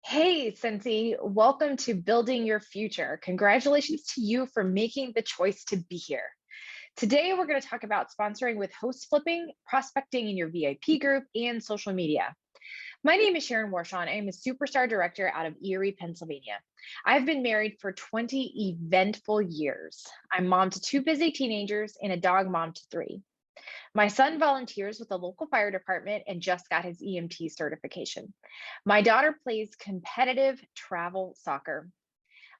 Hey, Cincy, welcome to Building Your Future. Congratulations to you for making the choice to be here. Today, we're going to talk about sponsoring with host flipping, prospecting in your VIP group, and social media. My name is Sharon Warshawn. I am a superstar director out of Erie, Pennsylvania. I've been married for 20 eventful years. I'm mom to two busy teenagers and a dog mom to three. My son volunteers with the local fire department and just got his EMT certification. My daughter plays competitive travel soccer.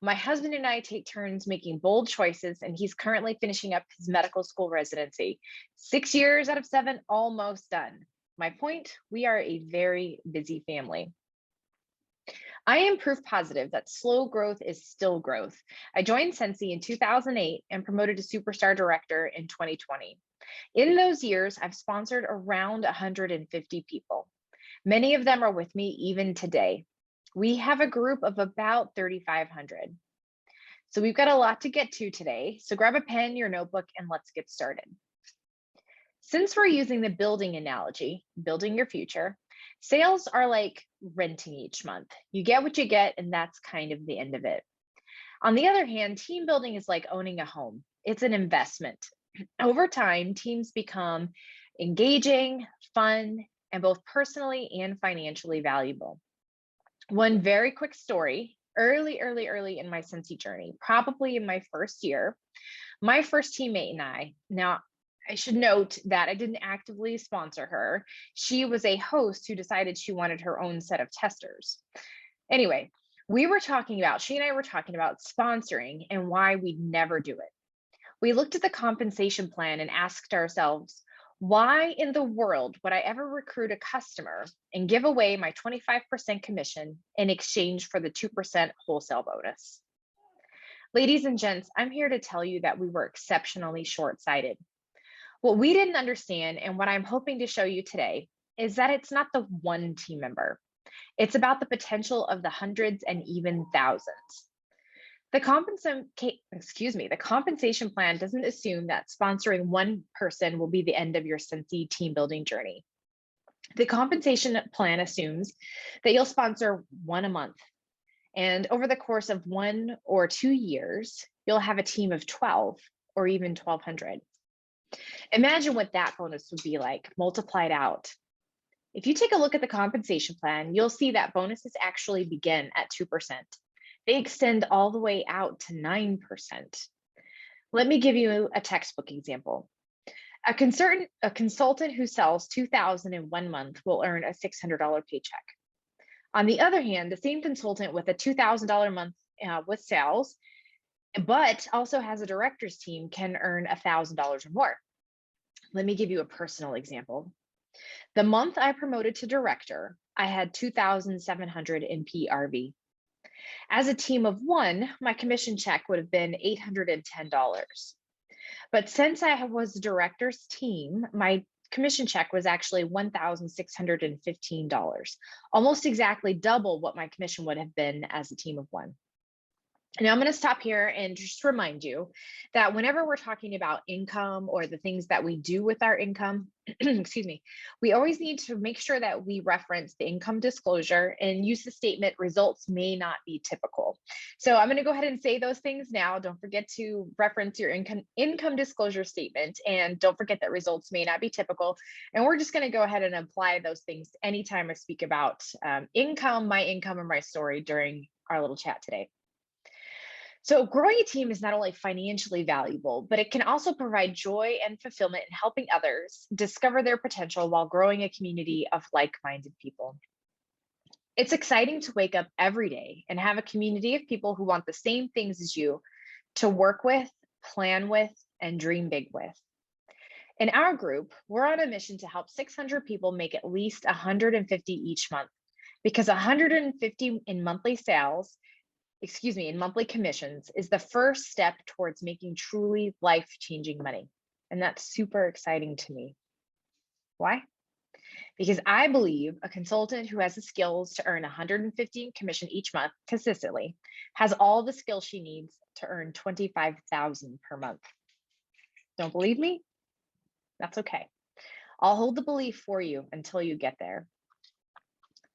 My husband and I take turns making bold choices, and he's currently finishing up his medical school residency. 6 years out of seven, almost done. My point, we are a very busy family. I am proof positive that slow growth is still growth. I joined Sensi in 2008 and promoted to superstar director in 2020. In those years, I've sponsored around 150 people. Many of them are with me even today. We have a group of about 3,500. So we've got a lot to get to today. So grab a pen, your notebook, and let's get started. Since we're using the building analogy, building your future, sales are like renting each month. You get what you get, and that's kind of the end of it. On the other hand, team building is like owning a home. It's an investment. Over time, teams become engaging, fun, and both personally and financially valuable. One very quick story, early in my Cincy journey, probably in my first year, my first teammate and now I should note that I didn't actively sponsor her. She was a host who decided she wanted her own set of testers. Anyway, she and I were talking about sponsoring and why we'd never do it. We looked at the compensation plan and asked ourselves, why in the world would I ever recruit a customer and give away my 25% commission in exchange for the 2% wholesale bonus? Ladies and gents, I'm here to tell you that we were exceptionally short-sighted. What we didn't understand, and what I'm hoping to show you today, is that it's not the one team member. It's about the potential of the hundreds and even thousands. The compensation plan doesn't assume that sponsoring one person will be the end of your Cincy team building journey. The compensation plan assumes that you'll sponsor one a month. And over the course of 1 or 2 years, you'll have a team of 12 or even 1,200. Imagine what that bonus would be like multiplied out. If you take a look at the compensation plan, you'll see that bonuses actually begin at 2%. They extend all the way out to 9%. Let me give you a textbook example. A consultant who sells 2,000 in 1 month will earn a $600 paycheck. On the other hand, the same consultant with a $2,000 month with sales, but also has a director's team, can earn $1,000 or more. Let me give you a personal example. The month I promoted to director, I had 2,700 in PRV. As a team of one, my commission check would have been $810. But since I was director's team, my commission check was actually $1,615, almost exactly double what my commission would have been as a team of one. Now I'm going to stop here and just remind you that whenever we're talking about income or the things that we do with our income, excuse me, we always need to make sure that we reference the income disclosure and use the statement, results may not be typical. So I'm going to go ahead and say those things now. Don't forget to reference your income disclosure statement, and don't forget that results may not be typical. And we're just going to go ahead and apply those things anytime I speak about income, or my story during our little chat today. So growing a team is not only financially valuable, but it can also provide joy and fulfillment in helping others discover their potential while growing a community of like-minded people. It's exciting to wake up every day and have a community of people who want the same things as you to work with, plan with, and dream big with. In our group, we're on a mission to help 600 people make at least 150 each month, because 150 in monthly commissions is the first step towards making truly life-changing money. And that's super exciting to me. Why? Because I believe a consultant who has the skills to earn 150 in commission each month consistently has all the skills she needs to earn 25,000 per month. Don't believe me? That's okay. I'll hold the belief for you until you get there.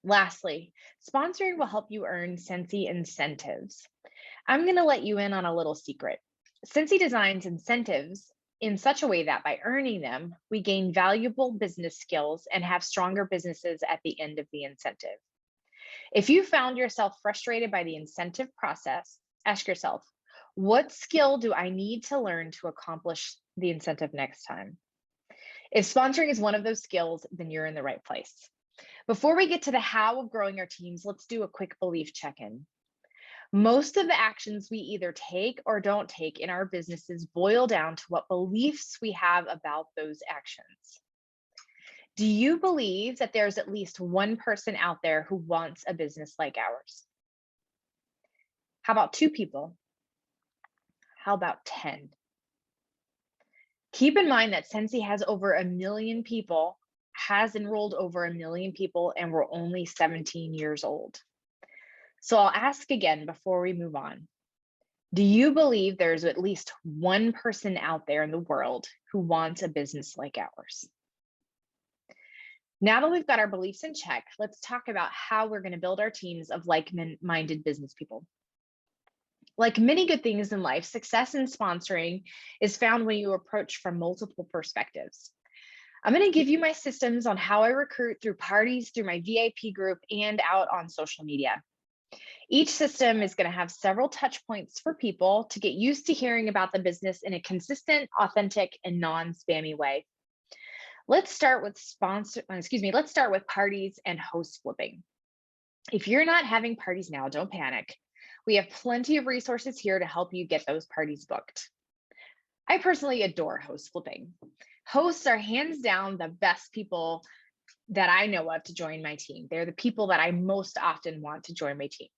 Lastly, sponsoring will help you earn Sensi incentives. I'm going to let you in on a little secret. Sensi designs incentives in such a way that by earning them, we gain valuable business skills and have stronger businesses at the end of the incentive. If you found yourself frustrated by the incentive process, ask yourself, what skill do I need to learn to accomplish the incentive next time? If sponsoring is one of those skills, then you're in the right place. Before we get to the how of growing our teams, let's do a quick belief check-in. Most of the actions we either take or don't take in our businesses boil down to what beliefs we have about those actions. Do you believe that there's at least one person out there who wants a business like ours? How about 2 people? How about 10? Keep in mind that Sensi has over 1 million people, has enrolled over 1 million people, and we're only 17 years old. So I'll ask again before we move on. Do you believe there's at least one person out there in the world who wants a business like ours? Now that we've got our beliefs in check, let's talk about how we're going to build our teams of like-minded business people. Like many good things in life, success in sponsoring is found when you approach from multiple perspectives. I'm going to give you my systems on how I recruit through parties, through my VIP group, and out on social media. Each system is going to have several touch points for people to get used to hearing about the business in a consistent, authentic, and non-spammy way. Let's start with parties and host flipping. If you're not having parties now, don't panic. We have plenty of resources here to help you get those parties booked. I personally adore host flipping. Hosts are hands down the best people that I know of to join my team. They're the people that I most often want to join my team.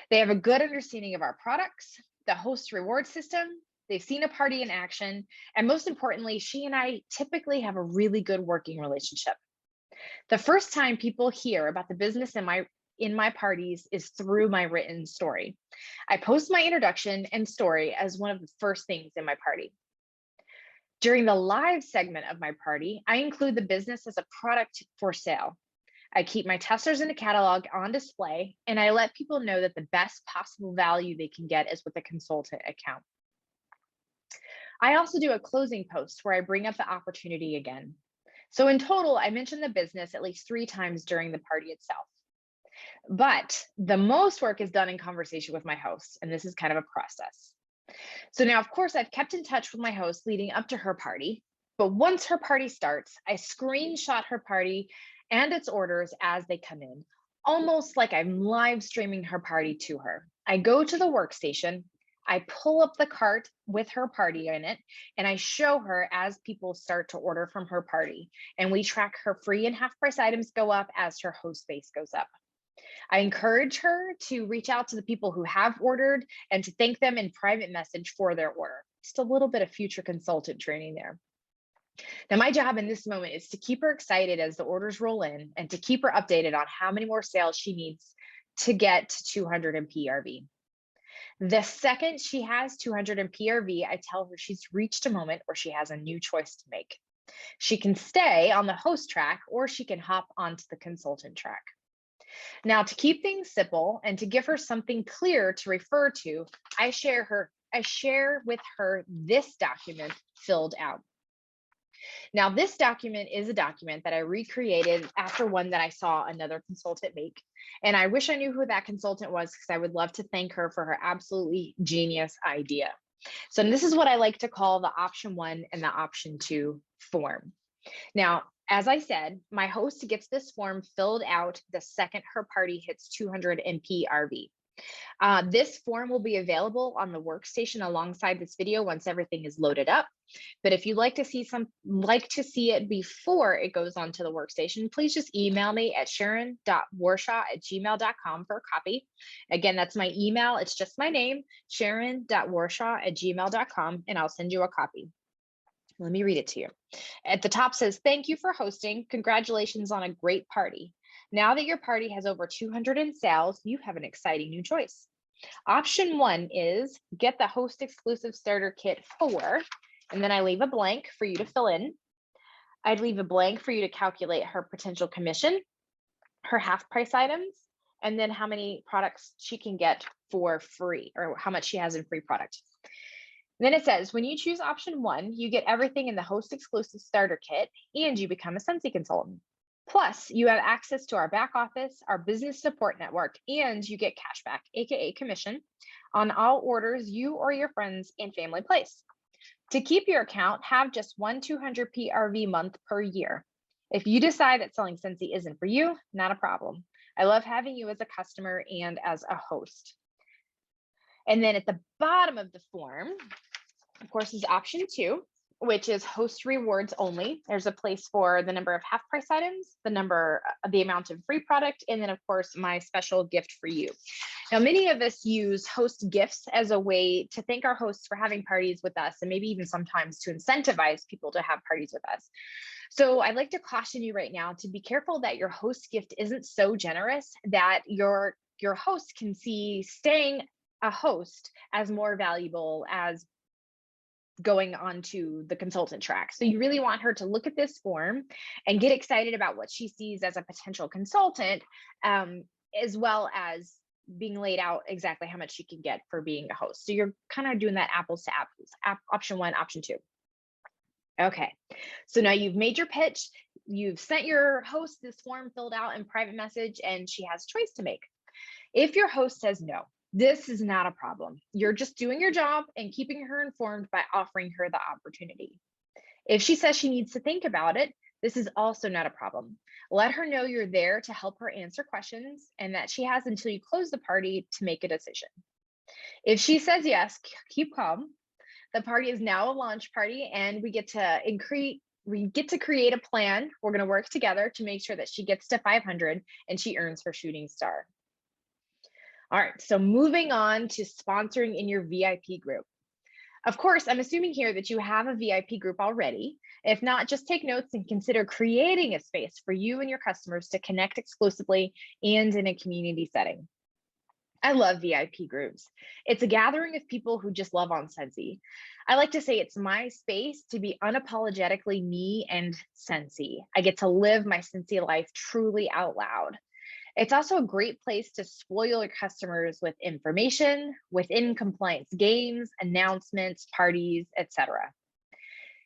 They have a good understanding of our products, the host reward system, they've seen a party in action, and most importantly, she and I typically have a really good working relationship. The first time people hear about the business in my parties is through my written story. I post my introduction and story as one of the first things in my party. During the live segment of my party, I include the business as a product for sale. I keep my testers in the catalog on display, and I let people know that the best possible value they can get is with a consultant account. I also do a closing post where I bring up the opportunity again. So in total, I mention the business at least 3 times during the party itself. But the most work is done in conversation with my host, and this is kind of a process. So now, of course, I've kept in touch with my host leading up to her party, but once her party starts, I screenshot her party and its orders as they come in, almost like I'm live streaming her party to her. I go to the workstation, I pull up the cart with her party in it, and I show her as people start to order from her party. And we track her free and half price items go up as her host base goes up. I encourage her to reach out to the people who have ordered and to thank them in private message for their order. Just a little bit of future consultant training there. Now, my job in this moment is to keep her excited as the orders roll in and to keep her updated on how many more sales she needs to get to 200 in PRV. The second she has 200 in PRV, I tell her she's reached a moment where she has a new choice to make. She can stay on the host track or she can hop onto the consultant track. Now, to keep things simple and to give her something clear to refer to, I share with her this document filled out. Now, this document is a document that I recreated after one that I saw another consultant make. And I wish I knew who that consultant was because I would love to thank her for her absolutely genius idea. So this is what I like to call the option 1 and the option 2 form. Now, as I said, my host gets this form filled out the second her party hits 200 in PRV. This form will be available on the workstation alongside this video once everything is loaded up. But if you'd like to see it before it goes onto the workstation, please just email me at sharon.warshaw@gmail.com for a copy. Again, that's my email. It's just my name, sharon.warshaw@gmail.com, and I'll send you a copy. Let me read it to you. At the top says, "Thank you for hosting. Congratulations on a great party. Now that your party has over 200 in sales, you have an exciting new choice. Option 1 is get the host exclusive starter kit for," and then I leave a blank for you to fill in. I'd leave a blank for you to calculate her potential commission. her half price items, and then how many products she can get for free, or how much she has in free product. Then it says, when you choose option 1, you get everything in the host exclusive starter kit and you become a Scentsy consultant. Plus, you have access to our back office, our business support network, and you get cashback, aka commission, on all orders you or your friends and family place. To keep your account, have just one 200 PRV month per year. If you decide that selling Scentsy isn't for you, not a problem. I love having you as a customer and as a host. And then at the bottom of the form, of course, is option 2, which is host rewards only. There's a place for the number of half price items, the amount of free product, and then of course, my special gift for you. Now, many of us use host gifts as a way to thank our hosts for having parties with us, and maybe even sometimes to incentivize people to have parties with us. So I'd like to caution you right now to be careful that your host gift isn't so generous that your host can see staying a host as more valuable as going on to the consultant track. So you really want her to look at this form and get excited about what she sees as a potential consultant, as well as being laid out exactly how much she can get for being a host. So you're kind of doing that apples to apples, option 1, option 2. Okay, so now you've made your pitch, you've sent your host this form filled out in private message, and she has a choice to make. If your host says no, this is not a problem. You're just doing your job and keeping her informed by offering her the opportunity. If she says she needs to think about it, this is also not a problem. Let her know you're there to help her answer questions and that she has until you close the party to make a decision. If she says yes, keep calm. The party is now a launch party, and we get to create a plan. We're going to work together to make sure that she gets to 500 and she earns her shooting star. All right, so moving on to sponsoring in your VIP group. Of course, I'm assuming here that you have a VIP group already. If not, just take notes and consider creating a space for you and your customers to connect exclusively and in a community setting. I love VIP groups. It's a gathering of people who just love on Scentsy. I like to say it's my space to be unapologetically me and Scentsy. I get to live my Scentsy life truly out loud. It's also a great place to spoil your customers with information, within compliance games, announcements, parties, etc.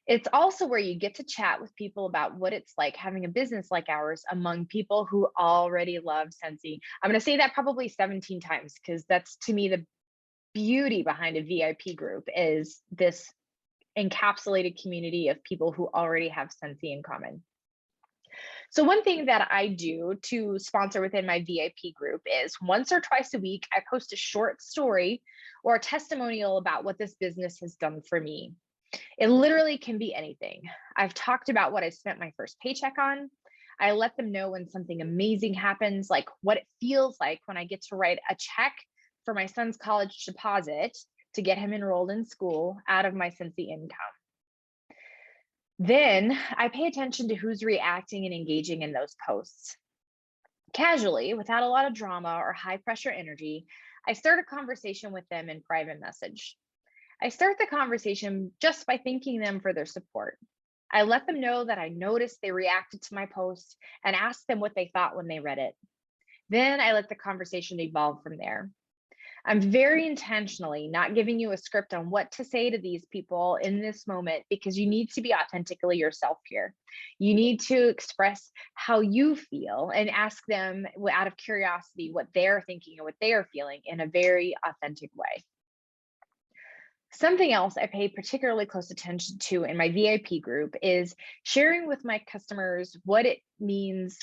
It's also where you get to chat with people about what it's like having a business like ours among people who already love Scentsy. I'm going to say that probably 17 times because that's, to me, the beauty behind a VIP group is this encapsulated community of people who already have Scentsy in common. So one thing that I do to sponsor within my VIP group is once or twice a week, I post a short story or a testimonial about what this business has done for me. It literally can be anything. I've talked about what I spent my first paycheck on. I let them know when something amazing happens, like what it feels like when I get to write a check for my son's college deposit to get him enrolled in school out of my Scentsy income. Then I pay attention to who's reacting and engaging in those posts. Casually, without a lot of drama or high pressure energy, I start a conversation with them in private message. I start the conversation just by thanking them for their support. I let them know that I noticed they reacted to my post and asked them what they thought when they read it. Then I let the conversation evolve from there. I'm very intentionally not giving you a script on what to say to these people in this moment because you need to be authentically yourself here. You need to express how you feel and ask them out of curiosity what they're thinking and what they are feeling in a very authentic way. Something else I pay particularly close attention to in my VIP group is sharing with my customers what it means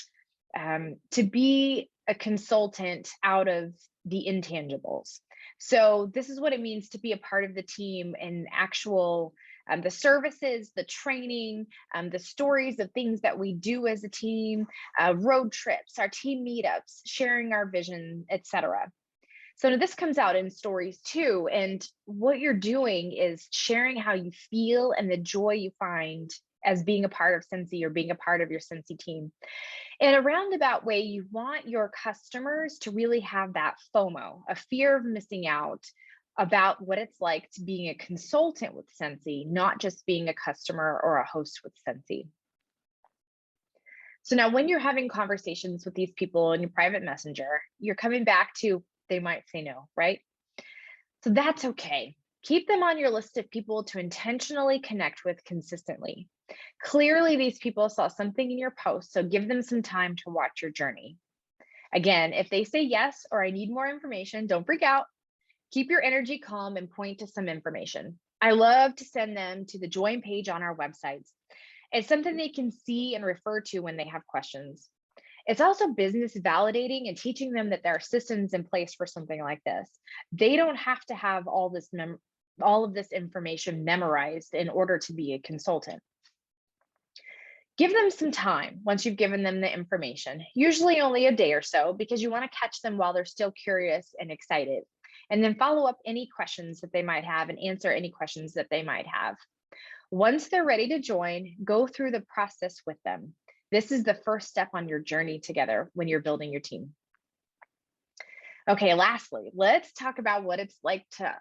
to be a consultant out of the intangibles. So this is what it means to be a part of the team and actual the services, the training, the stories of things that we do as a team, road trips, our team meetups, sharing our vision, etc. So this comes out in stories too. And what you're doing is sharing how you feel and the joy you find as being a part of Scentsy or being a part of your Scentsy team. In a roundabout way, you want your customers to really have that FOMO, a fear of missing out about what it's like to being a consultant with Scentsy, not just being a customer or a host with Scentsy. So now when you're having conversations with these people in your private messenger, you're coming back to they might say no, right? So that's okay. Keep them on your list of people to intentionally connect with consistently. Clearly, these people saw something in your post, so give them some time to watch your journey. Again, if they say yes or I need more information, don't freak out. Keep your energy calm and point to some information. I love to send them to the join page on our websites. It's something they can see and refer to when they have questions. It's also business validating and teaching them that there are systems in place for something like this. They don't have to have all of this information memorized in order to be a consultant. Give them some time once you've given them the information, usually only a day or so, because you want to catch them while they're still curious and excited. And then follow up any questions that they might have and answer any questions that they might have. Once they're ready to join, go through the process with them. This is the first step on your journey together when you're building your team. Okay, lastly, let's talk about what it's like to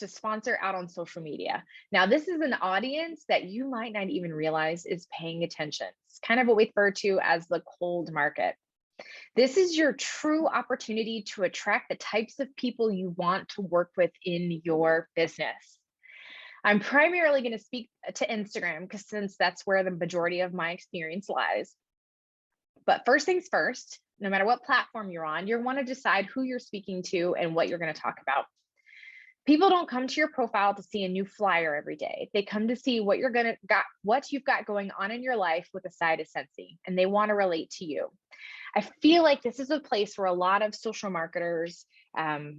sponsor out on social media. Now, this is an audience that you might not even realize is paying attention. It's kind of what we refer to as the cold market. This is your true opportunity to attract the types of people you want to work with in your business. I'm primarily going to speak to Instagram because since that's where the majority of my experience lies. But first things first, no matter what platform you're on, you want to decide who you're speaking to and what you're going to talk about. People don't come to your profile to see a new flyer every day. They come to see what you've got going on in your life with a side of Scentsy, and they want to relate to you. I feel like this is a place where a lot of social marketers have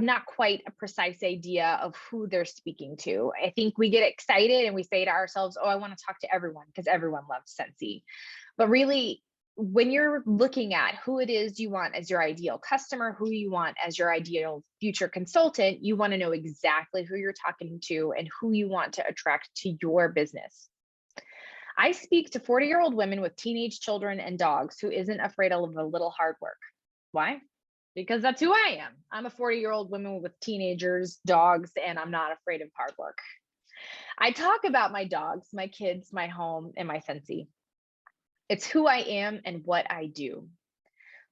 not quite a precise idea of who they're speaking to. I think we get excited and we say to ourselves, oh, I want to talk to everyone because everyone loves Scentsy. But really, when you're looking at who it is you want as your ideal customer, who you want as your ideal future consultant, you want to know exactly who you're talking to and who you want to attract to your business. I speak to 40-year-old women with teenage children and dogs who isn't afraid of a little hard work. Why? Because that's who I am. I'm a 40-year-old woman with teenagers, dogs, and I'm not afraid of hard work. I talk about my dogs, my kids, my home, and my Scentsy. It's who I am and what I do.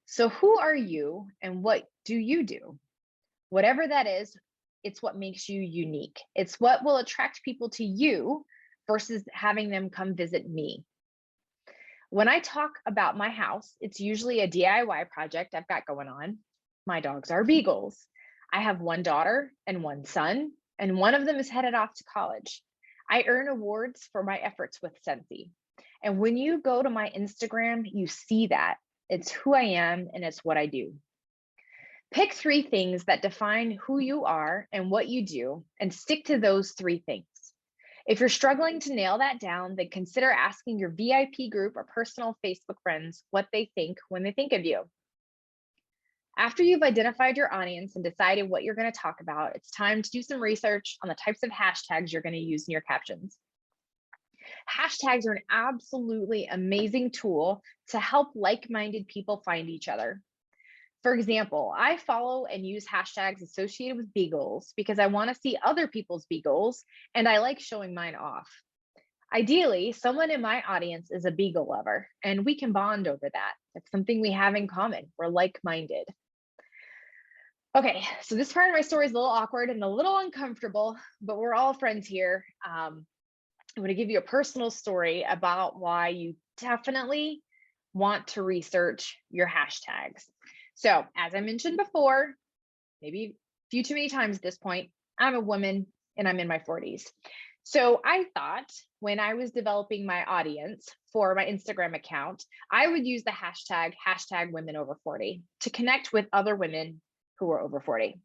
So who are you and what do you do? Whatever that is, it's what makes you unique. It's what will attract people to you versus having them come visit me. When I talk about my house, it's usually a DIY project I've got going on. My dogs are beagles. I have one daughter and one son, and one of them is headed off to college. I earn awards for my efforts with Scentsy. And when you go to my Instagram, you see that. It's who I am and it's what I do. Pick 3 things that define who you are and what you do, and stick to those 3 things. If you're struggling to nail that down, then consider asking your VIP group or personal Facebook friends what they think when they think of you. After you've identified your audience and decided what you're going to talk about, it's time to do some research on the types of hashtags you're going to use in your captions. Hashtags are an absolutely amazing tool to help like-minded people find each other. For example, I follow and use hashtags associated with beagles because I want to see other people's beagles and I like showing mine off. Ideally, someone in my audience is a beagle lover and we can bond over that. It's something we have in common. We're like-minded. Okay, so this part of my story is a little awkward and a little uncomfortable, but we're all friends here. I'm going to give you a personal story about why you definitely want to research your hashtags. So, as I mentioned before, maybe a few too many times at this point, I'm a woman and I'm in my 40s. So I thought when I was developing my audience for my Instagram account, I would use the hashtag women over 40 to connect with other women who are over 40.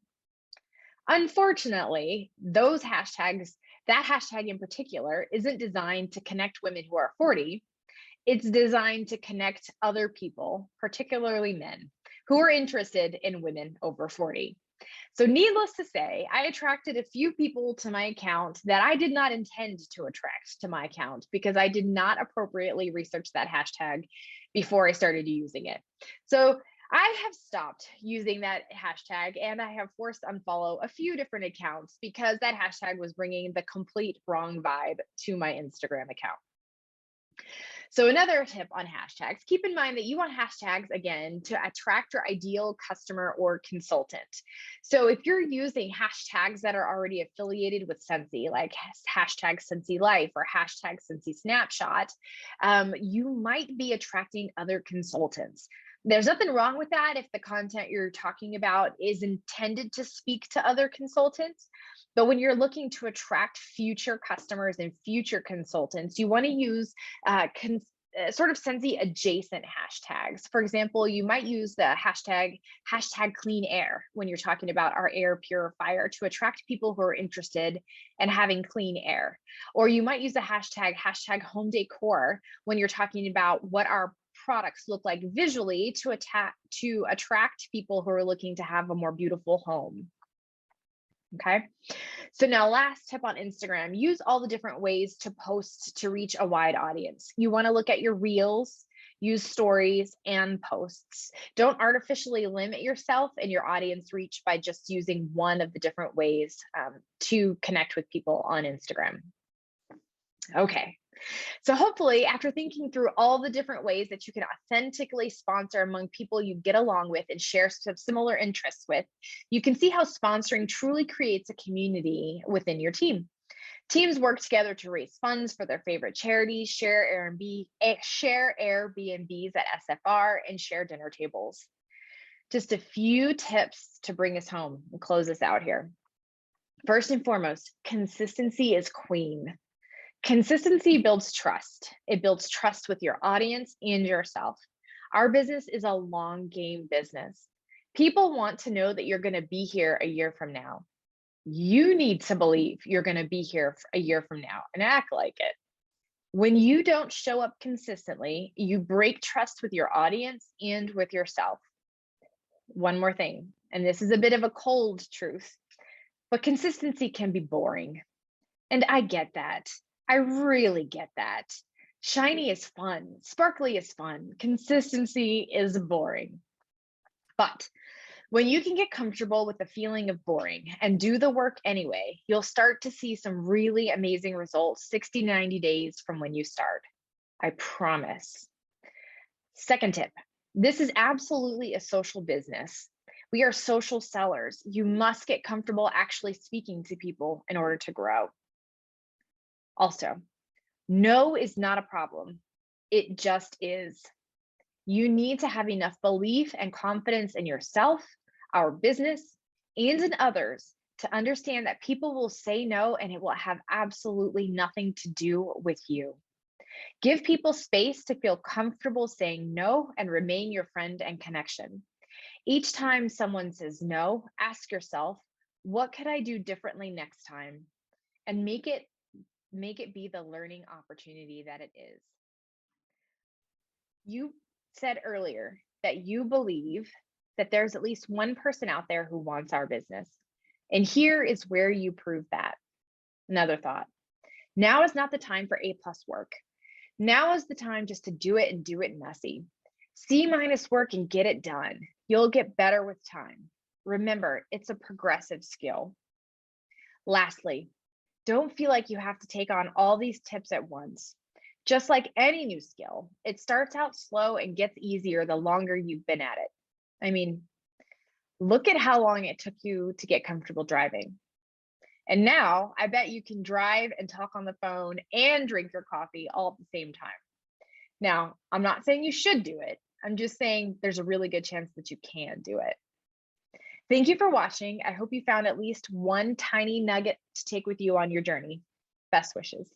Unfortunately, that hashtag in particular isn't designed to connect women who are 40. It's designed to connect other people, particularly men, who are interested in women over 40. So needless to say, I attracted a few people to my account that I did not intend to attract to my account because I did not appropriately research that hashtag before I started using it. So I have stopped using that hashtag and I have forced unfollow a few different accounts because that hashtag was bringing the complete wrong vibe to my Instagram account. So another tip on hashtags, keep in mind that you want hashtags again to attract your ideal customer or consultant. So if you're using hashtags that are already affiliated with Scentsy, like hashtag Scentsy Life or hashtag Scentsy Snapshot, you might be attracting other consultants. There's nothing wrong with that if the content you're talking about is intended to speak to other consultants. But when you're looking to attract future customers and future consultants, you want to use sort of Scentsy adjacent hashtags. For example, you might use the hashtag clean air when you're talking about our air purifier to attract people who are interested in having clean air. Or you might use the hashtag home decor when you're talking about what our products look like visually to attract people who are looking to have a more beautiful home. Okay. So now last tip on Instagram, use all the different ways to post to reach a wide audience. You want to look at your reels, use stories and posts. Don't artificially limit yourself and your audience reach by just using one of the different ways to connect with people on Instagram. Okay. So hopefully, after thinking through all the different ways that you can authentically sponsor among people you get along with and share some similar interests with, you can see how sponsoring truly creates a community within your team. Teams work together to raise funds for their favorite charities, share Airbnbs at SFR, and share dinner tables. Just a few tips to bring us home and close us out here. First and foremost, consistency is queen. Consistency builds trust. It builds trust with your audience and yourself. Our business is a long game business. People want to know that you're going to be here a year from now. You need to believe you're going to be here a year from now and act like it. When you don't show up consistently, you break trust with your audience and with yourself. One more thing, and this is a bit of a cold truth, but consistency can be boring. And I get that. I really get that. Shiny is fun. Sparkly is fun. Consistency is boring. But when you can get comfortable with the feeling of boring and do the work anyway, you'll start to see some really amazing results 60, 90 days from when you start. I promise. Second tip, this is absolutely a social business. We are social sellers. You must get comfortable actually speaking to people in order to grow. Also, no is not a problem. It just is. You need to have enough belief and confidence in yourself, our business, and in others to understand that people will say no and it will have absolutely nothing to do with you. Give people space to feel comfortable saying no and remain your friend and connection. Each time someone says no, ask yourself, what could I do differently next time? And make it be the learning opportunity that it is. You said earlier that you believe that there's at least one person out there who wants our business. And here is where you prove that. Another thought. Now is not the time for A+ work. Now is the time just to do it and do it messy. C- work and get it done. You'll get better with time. Remember, it's a progressive skill. Lastly, don't feel like you have to take on all these tips at once. Just like any new skill, it starts out slow and gets easier the longer you've been at it. I mean, look at how long it took you to get comfortable driving. And now I bet you can drive and talk on the phone and drink your coffee all at the same time. Now, I'm not saying you should do it. I'm just saying there's a really good chance that you can do it. Thank you for watching. I hope you found at least one tiny nugget to take with you on your journey. Best wishes.